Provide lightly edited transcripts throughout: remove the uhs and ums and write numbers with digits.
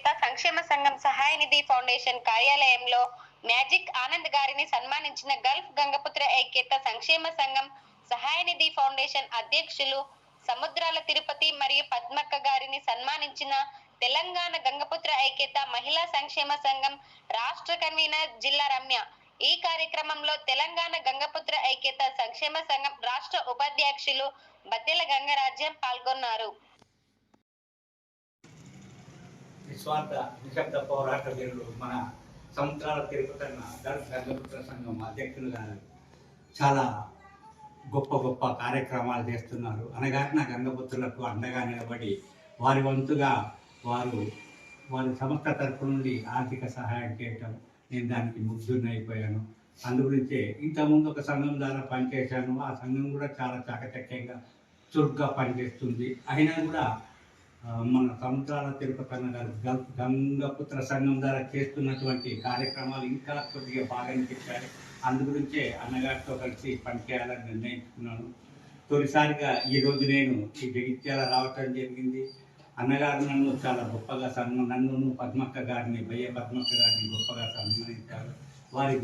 ఐక్యత సంక్షేమ సంఘం సహాయ నిధి ఫౌండేషన్ కార్యాలయంలో మ్యాజిక్ ఆనంద్ గారిని సన్మానించిన గల్ఫ్ గంగపుత్ర ఐక్యత సంక్షేమ సంఘం సహాయ నిధి ఫౌండేషన్ అధ్యక్షులు సముద్రాల తిరుపతి మరియు పద్మక్క గారిని సన్మానించిన తెలంగాణ గంగపుత్ర ఐక్యత మహిళా సంక్షేమ సంఘం రాష్ట్ర కన్వీనర్ జిల్లా రమ్య. ఈ కార్యక్రమంలో తెలంగాణ గంగపుత్ర ఐక్యత సంక్షేమ సంఘం రాష్ట్ర ఉపాధ్యక్షులు బద్దెల గంగరాజ్యం పాల్గొన్నారు. నిస్వార్థ నిశ్శబ్ద పోరాట వీరులు మన సముద్రాల తిరుపతి గల్ఫ్ గంగపుత్ర సంఘం అధ్యక్షులు గారు చాలా గొప్ప గొప్ప కార్యక్రమాలు చేస్తున్నారు. అనగారిన గంగపుత్రులకు అండగా నిలబడి వారి వంతుగా వారి సంస్థ తరపు నుండి ఆర్థిక సహాయం చేయటం నేను దానికి ముగ్ధునైపోయాను. అందుగురించే ఇంతకుముందు ఒక సంఘం ద్వారా పనిచేశాను. ఆ సంఘం కూడా చాలా చాకచక్యంగా చురుగ్గా పనిచేస్తుంది. అయినా కూడా మన సముద్రాల తిరుపతి అన్న గారు గల్ఫ్ గంగపుత్ర సంఘం ద్వారా చేస్తున్నటువంటి కార్యక్రమాలు ఇంకా కొద్దిగా బాగా అనిపించాయి. అందుగురించే అన్నగారితో కలిసి పనిచేయాలని నిర్ణయించుకున్నాను. తొలిసారిగా ఈరోజు నేను ఈ జగిత్యాల రావటం జరిగింది. అన్నగారు నన్ను చాలా గొప్పగా నన్ను పద్మక్క గారిని బయ్య పద్మక్క గారిని గొప్పగా సన్మానించారు. వారి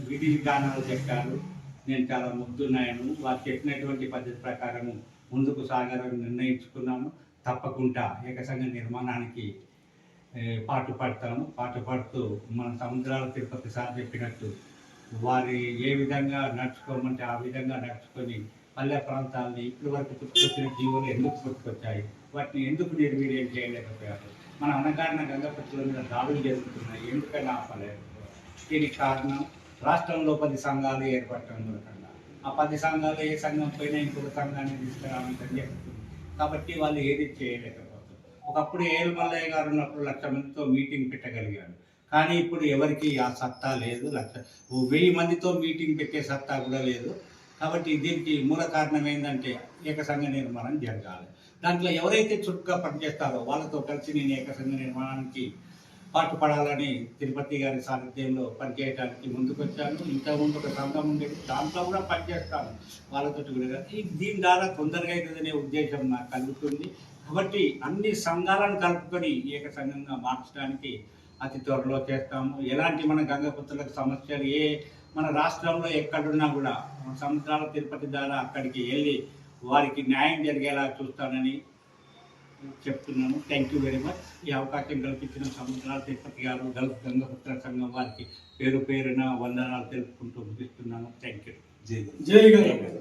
విధి విధానాలు చెప్పారు. నేను చాలా ముగ్ధున్నాను. వారు చెప్పినటువంటి పద్ధతి ప్రకారం ముందుకు సాగాలని నిర్ణయించుకున్నాను. తప్పకుండా ఏకసంఘ నిర్మాణానికి పాటుపడుతూ మన సముద్రాల తిరుపతి సార్ చెప్పినట్టు వారి ఏ విధంగా నడుచుకోమంటే ఆ విధంగా నడుచుకొని పల్లె ప్రాంతాలని ఇప్పటి వరకు పుట్టుకొచ్చిన జీవులు ఎందుకు పుట్టుకొచ్చాయి, వాటిని ఎందుకు నిర్వీర్యం చేయలేకపోయారు, మన అన్నగారిన గంగపుత్రుల మీద దాడులు జరుగుతున్నాయి, ఎందుకని ఆపలేదు. దీనికి కారణం రాష్ట్రంలో 10 సంఘాలు ఏర్పడటం మూలకంగా. ఆ 10 సంఘాలు ఏ సంఘం పైన ఇంకొక సంఘాన్ని తీసుకురావాలని చెప్తుంది. కాబట్టి వాళ్ళు ఏది చేయలేకపోతారు. ఒకప్పుడు ఏలు మల్లయ్య గారు ఉన్నప్పుడు 1,00,000 మందితో మీటింగ్ పెట్టగలిగాడు. కానీ ఇప్పుడు ఎవరికి ఆ సత్తా లేదు. 1000 మందితో మీటింగ్ పెట్టే సత్తా కూడా లేదు. కాబట్టి దీనికి మూల కారణం ఏంటంటే ఏకసంఘ నిర్మాణం జరగాలి. దాంట్లో ఎవరైతే చురుగ్గా పనిచేస్తారో వాళ్ళతో కలిసి నేను ఏకసంఘ నిర్మాణానికి పాటుపడాలని తిరుపతి గారి సారథ్యంలో పనిచేయడానికి ముందుకొచ్చాను. ఇంతకుముందు ఒక సంఘం ఉండేది, దాంట్లో కూడా పనిచేస్తాను వాళ్ళతో కూడా. దీని ద్వారా తొందరగా అవుతుందనే ఉద్దేశం నాకు కలుగుతుంది. కాబట్టి అన్ని సంఘాలను కలుపుకొని ఏకసంఘంగా మార్చడానికి అతి త్వరలో చేస్తాము. ఎలాంటి మన గంగపుత్రులకు సమస్యలు మన రాష్ట్రంలో ఎక్కడున్నా కూడా సముద్రాల తిరుపతి ద్వారా అక్కడికి వెళ్ళి వారికి న్యాయం జరిగేలా చూస్తానని చెప్తున్నాను. Thank you very much. ఈ అవకాశం కల్పించిన సముద్రాల తిరుపతి గారు గల్ఫ్ గంగపుత్ర సంఘం వారికి పేరు పేరున వందనాలు తెలుపుకుంటూ ముగిస్తున్నాను. Thank you. జై గంగ.